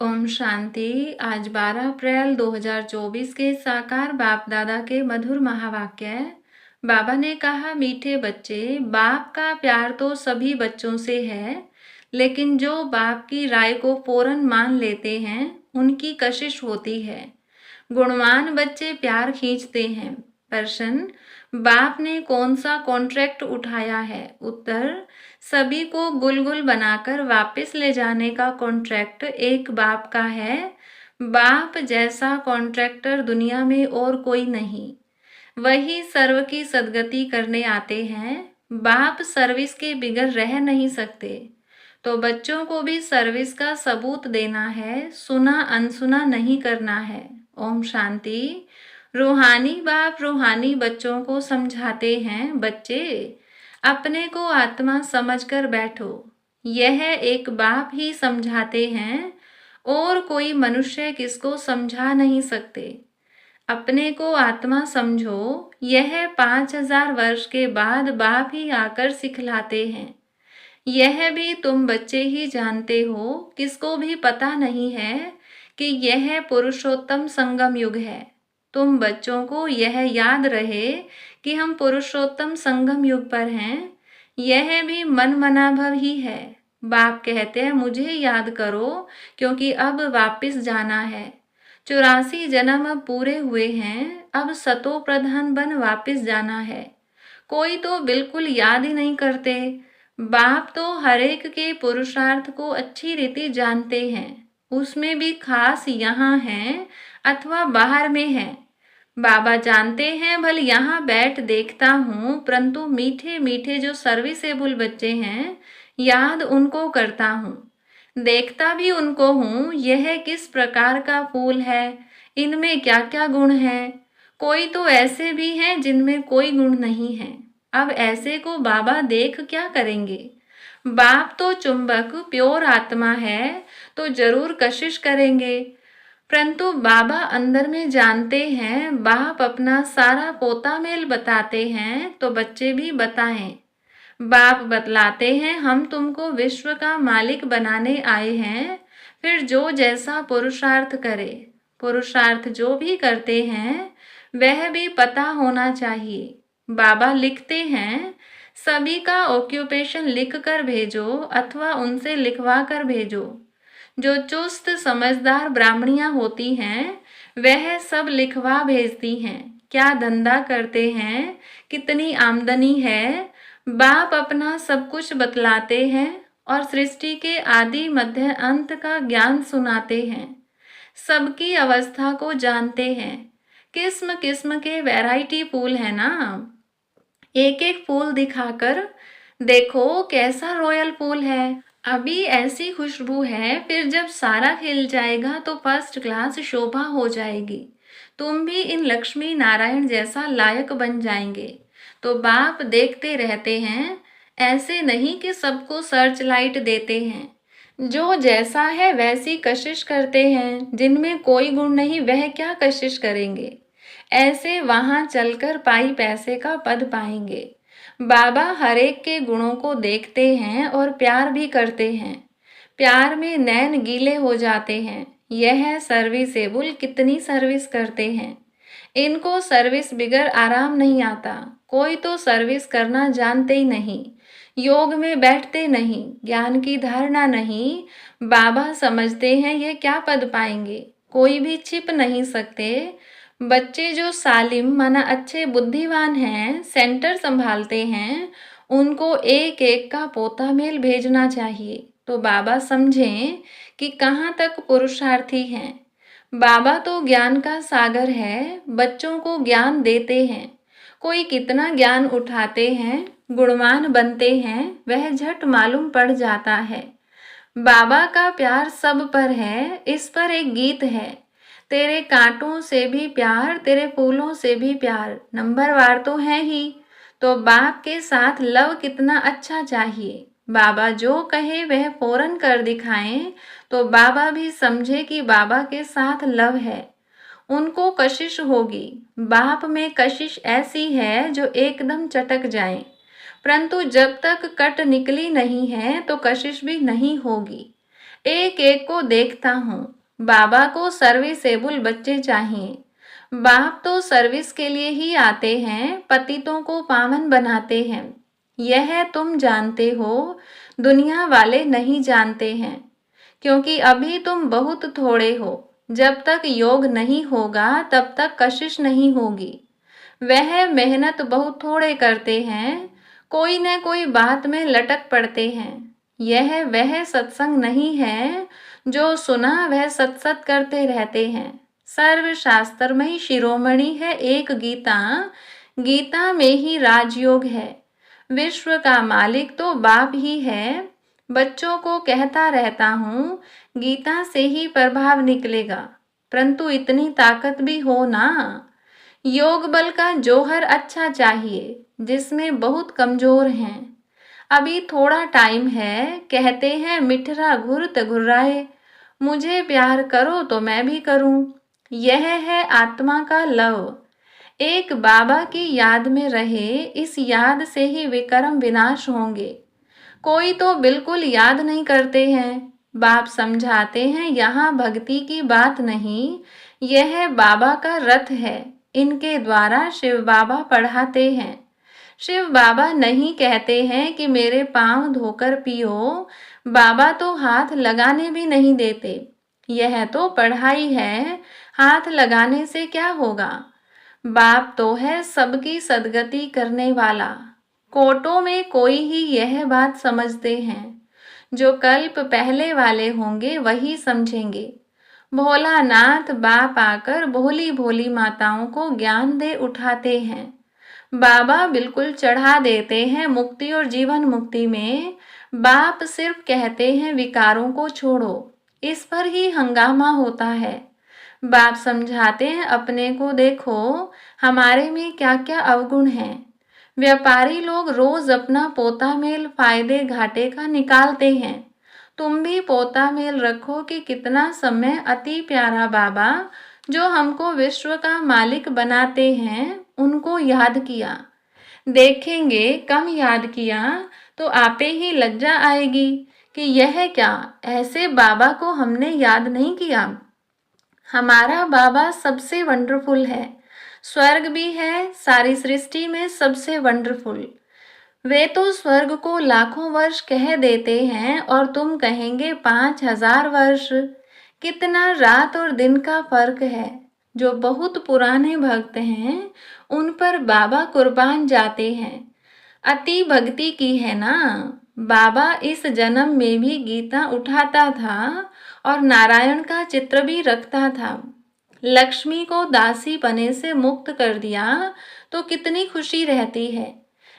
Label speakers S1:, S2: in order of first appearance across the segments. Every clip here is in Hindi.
S1: ओम शांति। आज 12 अप्रैल 2024 के साकार बाप दादा के मधुर महावाक्य। बाबा ने कहा, मीठे बच्चे, बाप का प्यार तो सभी बच्चों से है, लेकिन जो बाप की राय को फौरन मान लेते हैं उनकी कशिश होती है। गुणवान बच्चे प्यार खींचते हैं। प्रश्न, बाप ने कौन सा कॉन्ट्रैक्ट उठाया है? उत्तर, सभी को गुलगुल बनाकर वापस ले जाने का कॉन्ट्रैक्ट एक बाप का है। बाप जैसा कॉन्ट्रैक्टर दुनिया में और कोई नहीं। वही सर्व की सद्गति करने आते हैं। बाप सर्विस के बिगड़ रह नहीं सकते, तो बच्चों को भी सर्विस का सबूत देना है, सुना अनसुना नहीं करना है। ओम शांति। रूहानी बाप रूहानी बच्चों को समझाते हैं, बच्चे अपने को आत्मा समझकर बैठो। यह एक बाप ही समझाते हैं, और कोई मनुष्य किसको समझा नहीं सकते। अपने को आत्मा समझो, यह 5000 वर्ष के बाद बाप ही आकर सिखलाते हैं। यह भी तुम बच्चे ही जानते हो, किसको भी पता नहीं है कि यह पुरुषोत्तम संगम युग है। तुम बच्चों को यह याद रहे कि हम पुरुषोत्तम संगम युग पर हैं। यह भी मन मनाभव ही है। बाप कहते हैं, मुझे याद करो, क्योंकि अब वापस जाना है। 84 जन्म अब पूरे हुए हैं, अब सतो प्रधान बन वापस जाना है। कोई तो बिल्कुल याद ही नहीं करते। बाप तो हरेक के पुरुषार्थ को अच्छी रीति जानते हैं, उसमें भी खास यहाँ है अथवा बाहर में है। बाबा जानते हैं, भले यहाँ बैठ देखता हूँ, परंतु मीठे मीठे जो सर्विसेबल बच्चे हैं, याद उनको करता हूँ, देखता भी उनको हूँ। यह किस प्रकार का फूल है, इनमें क्या क्या गुण है। कोई तो ऐसे भी हैं जिनमें कोई गुण नहीं है। अब ऐसे को बाबा देख क्या करेंगे? बाप तो चुंबक प्योर आत्मा है, तो जरूर कशिश करेंगे, परंतु बाबा अंदर में जानते हैं। बाप अपना सारा पोता मेल बताते हैं, तो बच्चे भी बताएं। बाप बतलाते हैं, हम तुमको विश्व का मालिक बनाने आए हैं, फिर जो जैसा पुरुषार्थ करे। पुरुषार्थ जो भी करते हैं वह भी पता होना चाहिए। बाबा लिखते हैं, सभी का ऑक्यूपेशन लिख कर भेजो अथवा उनसे लिखवा कर भेजो। जो चुस्त समझदार ब्राह्मणियां होती हैं वह सब लिखवा भेजती हैं, क्या धंधा करते हैं, कितनी आमदनी है। बाप अपना सब कुछ बतलाते हैं और सृष्टि के आदि मध्य अंत का ज्ञान सुनाते हैं। सबकी अवस्था को जानते हैं। किस्म किस्म के वैरायटी फूल है ना, एक एक फूल दिखाकर देखो कैसा रॉयल फूल है। अभी ऐसी खुशबू है, फिर जब सारा खिल जाएगा तो फर्स्ट क्लास शोभा हो जाएगी। तुम भी इन लक्ष्मी नारायण जैसा लायक बन जाएंगे। तो बाप देखते रहते हैं, ऐसे नहीं कि सबको सर्च लाइट देते हैं। जो जैसा है वैसी कशिश करते हैं, जिनमें कोई गुण नहीं वह क्या कशिश करेंगे। ऐसे वहां चलकर पाई पैसे का पद पाएंगे। बाबा हरेक के गुणों को देखते हैं और प्यार भी करते हैं। प्यार में नैन गीले हो जाते हैं। यह सर्विसेबल कितनी सर्विस करते हैं। इनको सर्विस बिगर आराम नहीं आता। कोई तो सर्विस करना जानते ही नहीं, योग में बैठते नहीं, ज्ञान की धारणा नहीं। बाबा समझते हैं ये क्या पद पाएंगे, कोई भी छिप नहीं सकते। बच्चे जो सालिम माना अच्छे बुद्धिमान हैं, सेंटर संभालते हैं, उनको एक एक का पोता मेल भेजना चाहिए, तो बाबा समझें कि कहाँ तक पुरुषार्थी हैं। बाबा तो ज्ञान का सागर है, बच्चों को ज्ञान देते हैं। कोई कितना ज्ञान उठाते हैं, गुणवान बनते हैं, वह झट मालूम पड़ जाता है। बाबा का प्यार सब पर है। इस पर एक गीत है, तेरे कांटों से भी प्यार, तेरे फूलों से भी प्यार, नंबरवार तो है ही। तो बाप के साथ लव कितना अच्छा चाहिए। बाबा जो कहे वह फौरन कर दिखाएं, तो बाबा भी समझे कि बाबा के साथ लव है। उनको कशिश होगी। बाप में कशिश ऐसी है जो एकदम चटक जाए, परंतु जब तक कट निकली नहीं है तो कशिश भी नहीं होगी। एक एक को देखता हूँ। बाबा को सर्विसेबल बच्चे चाहिए। बाप तो सर्विस के लिए ही आते हैं, पतितों को पावन बनाते हैं। यह तुम जानते हो, दुनिया वाले नहीं जानते हैं, क्योंकि अभी तुम बहुत थोड़े हो। जब तक योग नहीं होगा तब तक कशिश नहीं होगी। वह मेहनत बहुत थोड़े करते हैं, कोई न कोई बात में लटक पड़ते हैं। यह वह सत्संग नहीं है जो सुना वह सत सत करते रहते हैं। सर्वशास्त्रमयी शिरोमणि है एक गीता, गीता में ही राजयोग है। विश्व का मालिक तो बाप ही है। बच्चों को कहता रहता हूँ, गीता से ही प्रभाव निकलेगा, परंतु इतनी ताकत भी हो ना। योग बल का जौहर अच्छा चाहिए, जिसमें बहुत कमजोर हैं। अभी थोड़ा टाइम है, कहते हैं मिठरा घुरत घुर्राए। मुझे प्यार करो तो मैं भी करूं। यह है आत्मा का लव। एक बाबा की याद में रहे, इस याद से ही विकर्म विनाश होंगे। कोई तो बिल्कुल याद नहीं करते हैं। बाप समझाते हैं यहाँ भक्ति की बात नहीं, यह बाबा का रथ है। इनके द्वारा शिव बाबा पढ़ाते हैं। शिव बाबा नहीं कहते हैं कि मेरे पांव धोकर पियो। बाबा तो हाथ लगाने भी नहीं देते। यह तो पढ़ाई है, हाथ लगाने से क्या होगा। बाप तो है सबकी सदगति करने वाला। कोटों में कोई ही यह बात समझते हैं। जो कल्प पहले वाले होंगे वही समझेंगे। भोलानाथ बाप आकर भोली भोली माताओं को ज्ञान दे उठाते हैं। बाबा बिल्कुल चढ़ा देते हैं मुक्ति और जीवन मुक्ति में। बाप सिर्फ कहते हैं विकारों को छोड़ो, इस पर ही हंगामा होता है। बाप समझाते हैं अपने को देखो, हमारे में क्या क्या अवगुण हैं। व्यापारी लोग रोज अपना पोता मेल फायदे घाटे का निकालते हैं। तुम भी पोता मेल रखो कि कितना समय अति प्यारा बाबा जो हमको विश्व का मालिक बनाते हैं उनको याद किया। देखेंगे कम याद किया तो आपे ही लज्जा आएगी कि यह क्या, ऐसे बाबा को हमने याद नहीं किया। हमारा बाबा सबसे वंडरफुल है, स्वर्ग भी है सारी सृष्टि में सबसे वंडरफुल। वे तो स्वर्ग को लाखों वर्ष कह देते हैं और तुम कहेंगे 5000 वर्ष। कितना रात और दिन का फर्क है। जो बहुत पुराने भक्त हैं उन पर बाबा कुर्बान जाते हैं। अति भक्ति की है ना। बाबा इस जन्म में भी गीता उठाता था और नारायण का चित्र भी रखता था। लक्ष्मी को दासी बने से मुक्त कर दिया तो कितनी खुशी रहती है।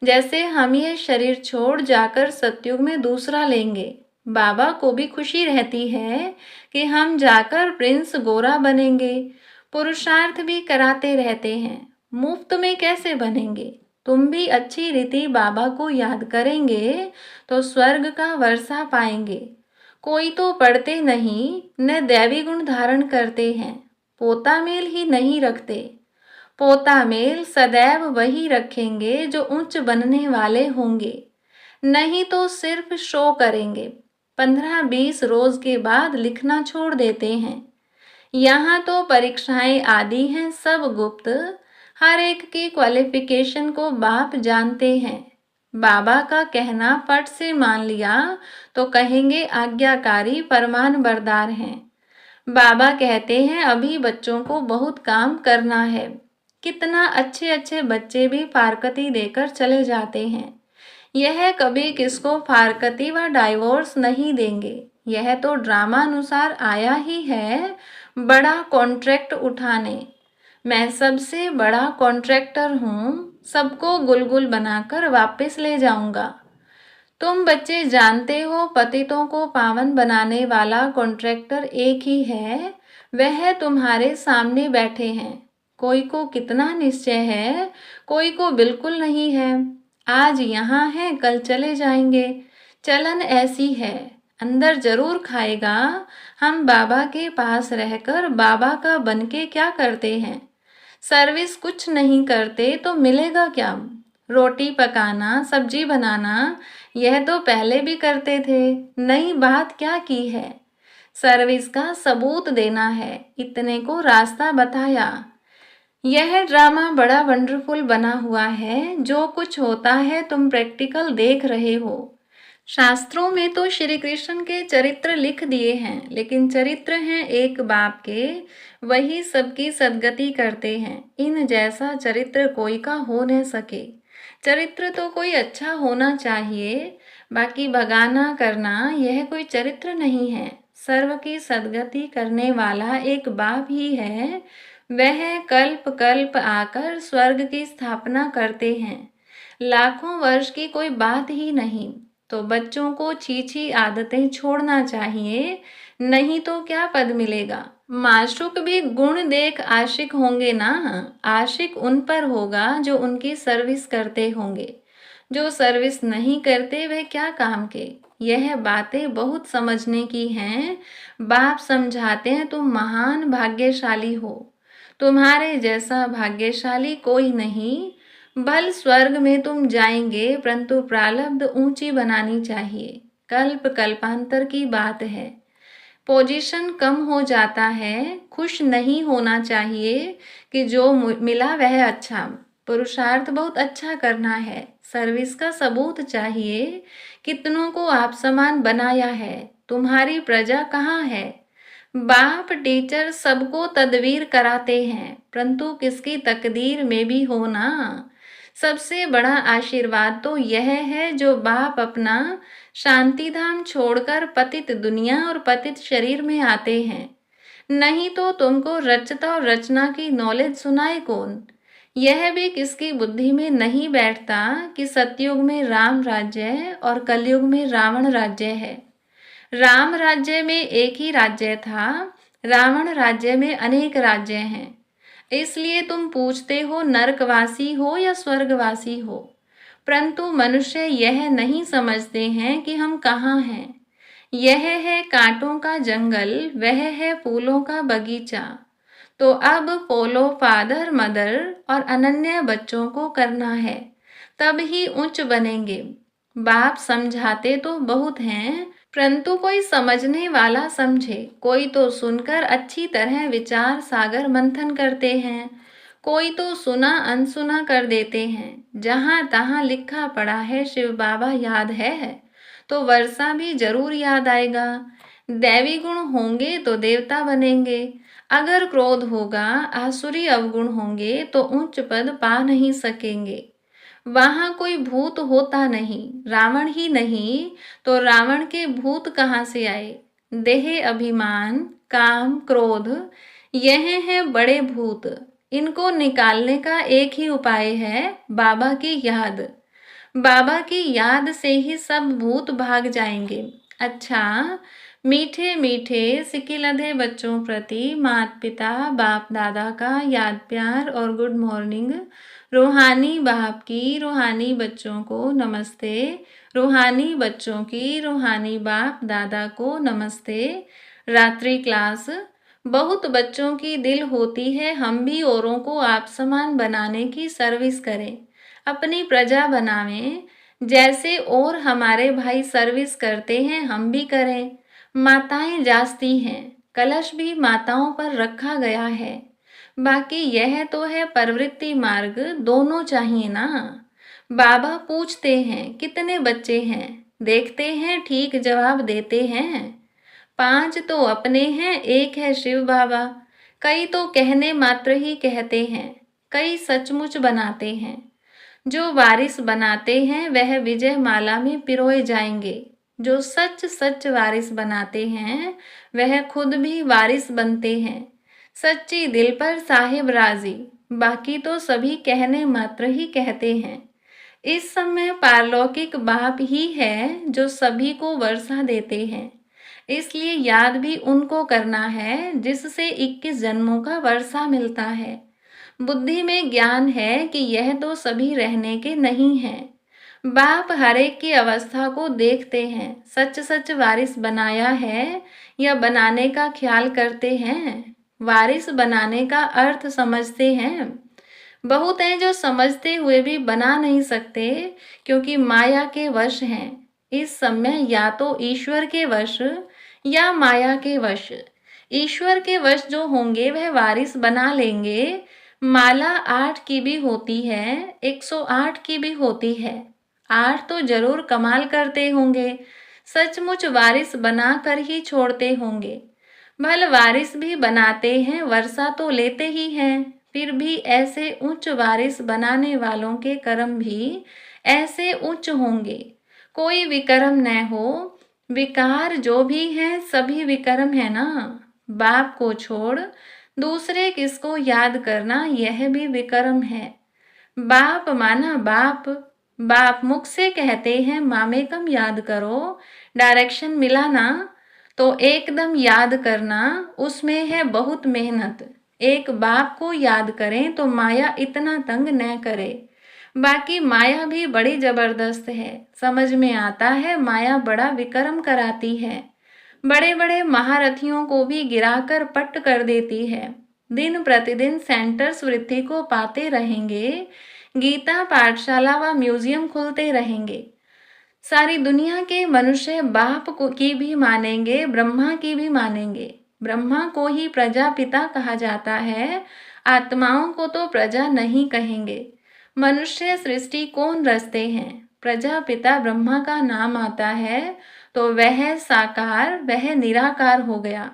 S1: जैसे हम ये शरीर छोड़ जाकर सतयुग में दूसरा लेंगे, बाबा को भी खुशी रहती है कि हम जाकर प्रिंस गोरा बनेंगे। पुरुषार्थ भी कराते रहते हैं, मुफ्त में कैसे बनेंगे। तुम भी अच्छी रीति बाबा को याद करेंगे तो स्वर्ग का वर्षा पाएंगे। कोई तो पढ़ते नहीं न दैवी गुण धारण करते हैं, पोता मेल ही नहीं रखते। पोता मेल सदैव वही रखेंगे जो उच्च बनने वाले होंगे, नहीं तो सिर्फ शो करेंगे। 15-20 रोज के बाद लिखना छोड़ देते हैं। यहाँ तो परीक्षाएं आदि हैं सब गुप्त। हर एक की क्वालिफिकेशन को बाप जानते हैं। बाबा का कहना फट से मान लिया तो कहेंगे आज्ञाकारी फरमान बरदार हैं। बाबा कहते हैं अभी बच्चों को बहुत काम करना है। कितना अच्छे अच्छे बच्चे भी फारकती देकर चले जाते हैं। यह कभी किसको फारकती व डाइवोर्स नहीं देंगे। यह तो ड्रामा अनुसार आया ही है बड़ा कॉन्ट्रैक्ट उठाने। मैं सबसे बड़ा कॉन्ट्रैक्टर हूँ, सबको गुलगुल बनाकर वापस ले जाऊंगा। तुम बच्चे जानते हो पतितों को पावन बनाने वाला कॉन्ट्रैक्टर एक ही है, वह तुम्हारे सामने बैठे हैं। कोई को कितना निश्चय है, कोई को बिल्कुल नहीं है। आज यहाँ है कल चले जाएंगे, चलन ऐसी है। अंदर जरूर खाएगा। हम बाबा के पास रहकर बाबा का बनके क्या करते हैं। सर्विस कुछ नहीं करते तो मिलेगा क्या। रोटी पकाना सब्जी बनाना यह तो पहले भी करते थे, नई बात क्या की है। सर्विस का सबूत देना है, इतने को रास्ता बताया। यह ड्रामा बड़ा वंडरफुल बना हुआ है, जो कुछ होता है तुम प्रैक्टिकल देख रहे हो। शास्त्रों में तो श्री कृष्ण के चरित्र लिख दिए हैं, लेकिन चरित्र हैं एक बाप के, वही सबकी सद्गति करते हैं। इन जैसा चरित्र कोई का हो न सके। चरित्र तो कोई अच्छा होना चाहिए, बाकी भगाना करना यह कोई चरित्र नहीं है। सर्व की सद्गति करने वाला एक बाप ही है, वह कल्प कल्प आकर स्वर्ग की स्थापना करते हैं। लाखों वर्ष की कोई बात ही नहीं। तो बच्चों को छीछी आदतें छोड़ना चाहिए, नहीं तो क्या पद मिलेगा। माशूक भी गुण देख आशिक होंगे ना। आशिक उन पर होगा जो उनकी सर्विस करते होंगे, जो सर्विस नहीं करते वे क्या काम के। यह बातें बहुत समझने की हैं। बाप समझाते हैं तुम महान भाग्यशाली हो, तुम्हारे जैसा भाग्यशाली कोई नहीं। भल स्वर्ग में तुम जाएंगे, परंतु प्रारब्ध ऊंची बनानी चाहिए। कल्प कल्पांतर की बात है। पोजीशन कम हो जाता है, खुश नहीं होना चाहिए कि जो मिला वह अच्छा। पुरुषार्थ बहुत अच्छा करना है, सर्विस का सबूत चाहिए। कितनों को आप समान बनाया है, तुम्हारी प्रजा कहाँ है। बाप टीचर सबको तदवीर कराते हैं, परंतु किसकी तकदीर में भी होना। सबसे बड़ा आशीर्वाद तो यह है जो बाप अपना शांति धाम छोड़कर पतित दुनिया और पतित शरीर में आते हैं। नहीं तो तुमको रचता और रचना की नॉलेज सुनाए कौन। यह भी किसकी बुद्धि में नहीं बैठता कि सतयुग में राम राज्य और कलयुग में रावण राज्य है। राम राज्य में एक ही राज्य था, रावण राज्य में अनेक राज्य हैं। इसलिए तुम पूछते हो नरकवासी हो या स्वर्गवासी हो, परंतु मनुष्य यह नहीं समझते हैं कि हम कहाँ हैं। यह है कांटों का जंगल, वह है फूलों का बगीचा। तो अब फॉलो फादर मदर और अनन्य बच्चों को करना है, तब ही उच्च बनेंगे। बाप समझाते तो बहुत हैं, परंतु कोई समझने वाला समझे। कोई तो सुनकर अच्छी तरह विचार सागर मंथन करते हैं, कोई तो सुना अनसुना कर देते हैं। जहाँ तहाँ लिखा पड़ा है शिव बाबा याद है, तो वर्षा भी जरूर याद आएगा। दैवी गुण होंगे तो देवता बनेंगे, अगर क्रोध होगा आसुरी अवगुण होंगे तो उच्च पद पा नहीं सकेंगे। वहां कोई भूत होता नहीं, रावण ही नहीं तो रावण के भूत कहाँ से आए। देह अभिमान काम क्रोध यह है बड़े भूत। इनको निकालने का एक ही उपाय है, बाबा की याद। बाबा की याद से ही सब भूत भाग जाएंगे। अच्छा, मीठे मीठे सिकिलधे बच्चों प्रति माता पिता बाप दादा का याद प्यार और गुड मॉर्निंग। रूहानी बाप की रूहानी बच्चों को नमस्ते, रूहानी बच्चों की रूहानी बाप दादा को नमस्ते। रात्रि क्लास। बहुत बच्चों की दिल होती है हम भी औरों को आप समान बनाने की सर्विस करें, अपनी प्रजा बनावें। जैसे और हमारे भाई सर्विस करते हैं हम भी करें। माताएं जास्ती हैं, कलश भी माताओं पर रखा गया है। बाकी यह तो है प्रवृत्ति मार्ग, दोनों चाहिए ना। बाबा पूछते हैं कितने बच्चे हैं, देखते हैं ठीक जवाब देते हैं। 5 तो अपने हैं, एक है शिव बाबा। कई तो कहने मात्र ही कहते हैं, कई सचमुच बनाते हैं। जो वारिस बनाते हैं वह विजय माला में पिरोए जाएंगे। जो सच सच वारिस बनाते हैं वह खुद भी वारिस बनते हैं। सच्ची दिल पर साहिब राजी, बाकी तो सभी कहने मात्र ही कहते हैं। इस समय पारलौकिक बाप ही है जो सभी को वर्षा देते हैं, इसलिए याद भी उनको करना है जिससे 21 जन्मों का वर्षा मिलता है। बुद्धि में ज्ञान है कि यह तो सभी रहने के नहीं है। बाप हरेक की अवस्था को देखते हैं, सच सच वारिस बनाया है या बनाने का ख्याल करते हैं। वारिस बनाने का अर्थ समझते हैं। बहुत हैं जो समझते हुए भी बना नहीं सकते, क्योंकि माया के वश हैं। इस समय या तो ईश्वर के वश या माया के वश। ईश्वर के वश जो होंगे वह वारिस बना लेंगे। माला 8 की भी होती है, 108 की भी होती है। 8 तो जरूर कमाल करते होंगे, सचमुच वारिस बना कर ही छोड़ते होंगे। भल वारिस भी बनाते हैं, वर्षा तो लेते ही हैं, फिर भी ऐसे उच्च वारिस बनाने वालों के कर्म भी ऐसे उच्च होंगे। कोई विकर्म न हो। विकार जो भी हैं सभी विकर्म है ना। बाप को छोड़ दूसरे किसको याद करना, यह भी विकर्म है। बाप माना बाप। बाप मुख से कहते हैं मामेकम याद करो, डायरेक्शन मिला ना तो एकदम याद करना, उसमें है बहुत मेहनत। एक बाप को याद करें तो माया इतना तंग न करे। बाकी माया भी बड़ी जबरदस्त है, समझ में आता है माया बड़ा विक्रम कराती है। बड़े बड़े महारथियों को भी गिराकर पट्ट कर देती है। दिन प्रतिदिन सेंटर्स वृद्धि को पाते रहेंगे। गीता पाठशाला व म्यूजियम खुलते रहेंगे। सारी दुनिया के मनुष्य बाप को की भी मानेंगे, ब्रह्मा की भी मानेंगे। ब्रह्मा को ही प्रजापिता कहा जाता है, आत्माओं को तो प्रजा नहीं कहेंगे। मनुष्य सृष्टि कौन रचते हैं, प्रजापिता ब्रह्मा का नाम आता है तो वह साकार वह निराकार हो गया।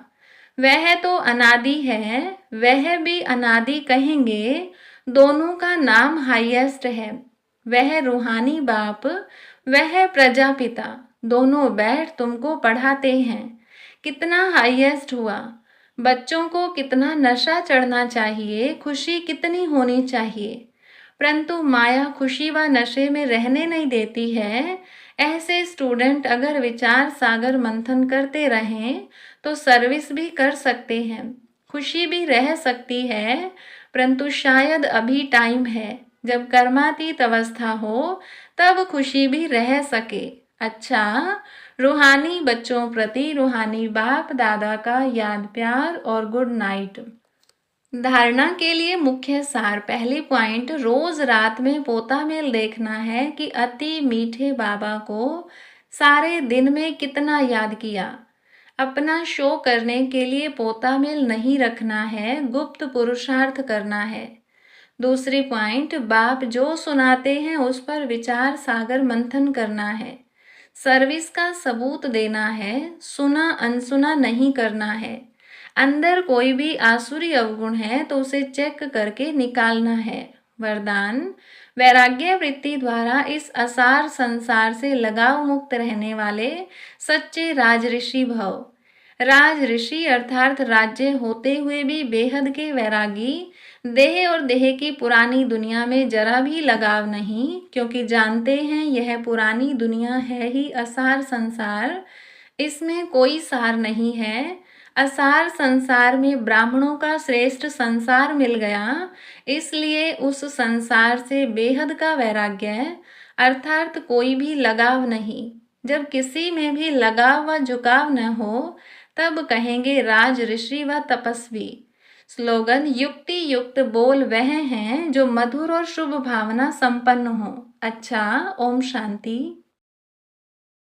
S1: वह तो अनादि है, वह भी अनादि कहेंगे। दोनों का नाम हाईएस्ट है। वह रूहानी बाप, वह प्रजापिता, दोनों बैठ तुमको पढ़ाते हैं। कितना हाईएस्ट हुआ। बच्चों को कितना नशा चढ़ना चाहिए, खुशी कितनी होनी चाहिए, परंतु माया खुशी व नशे में रहने नहीं देती है। ऐसे स्टूडेंट अगर विचार सागर मंथन करते रहें तो सर्विस भी कर सकते हैं, खुशी भी रह सकती है, परंतु शायद अभी टाइम है जब कर्मातीत अवस्था हो तब खुशी भी रह सके। अच्छा, रूहानी बच्चों प्रति रूहानी बाप दादा का याद प्यार और गुड नाइट। धारणा के लिए मुख्य सार। पहली पॉइंट, रोज रात में पोता मेल देखना है कि अति मीठे बाबा को सारे दिन में कितना याद किया। अपना शो करने के लिए पोता मेल नहीं रखना है, गुप्त पुरुषार्थ करना है। दूसरी पॉइंट, बाप जो सुनाते हैं उस पर विचार सागर मंथन करना है। सर्विस का सबूत देना है, सुना अनसुना नहीं करना है। अंदर कोई भी आसुरी अवगुण है तो उसे चेक करके निकालना है। वरदान, वैराग्य वृत्ति द्वारा इस असार संसार से लगाव मुक्त रहने वाले सच्चे राज ऋषि भव। राज ऋषि अर्थात राज्य होते हुए भी बेहद के वैरागी, देह और देह की पुरानी दुनिया में जरा भी लगाव नहीं, क्योंकि जानते हैं यह पुरानी दुनिया है ही असार संसार, इसमें कोई सार नहीं है। असार संसार में ब्राह्मणों का श्रेष्ठ संसार मिल गया, इसलिए उस संसार से बेहद का वैराग्य अर्थात कोई भी लगाव नहीं। जब किसी में भी लगाव व झुकाव न हो तब कहेंगे राज ऋषि व तपस्वी। स्लोगन, युक्ति युक्त बोल वह हैं जो मधुर और शुभ भावना संपन्न हो। अच्छा, ओम शांति।